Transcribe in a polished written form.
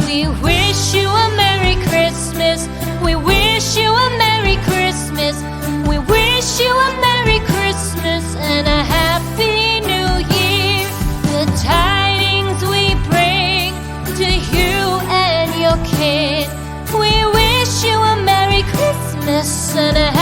We wish you a Merry Christmas. We wish you a Merry Christmas. We wish you a Merry Christmas and a Happy New Year. The tidings we bring to you and your kid. We wish you a Merry Christmas and a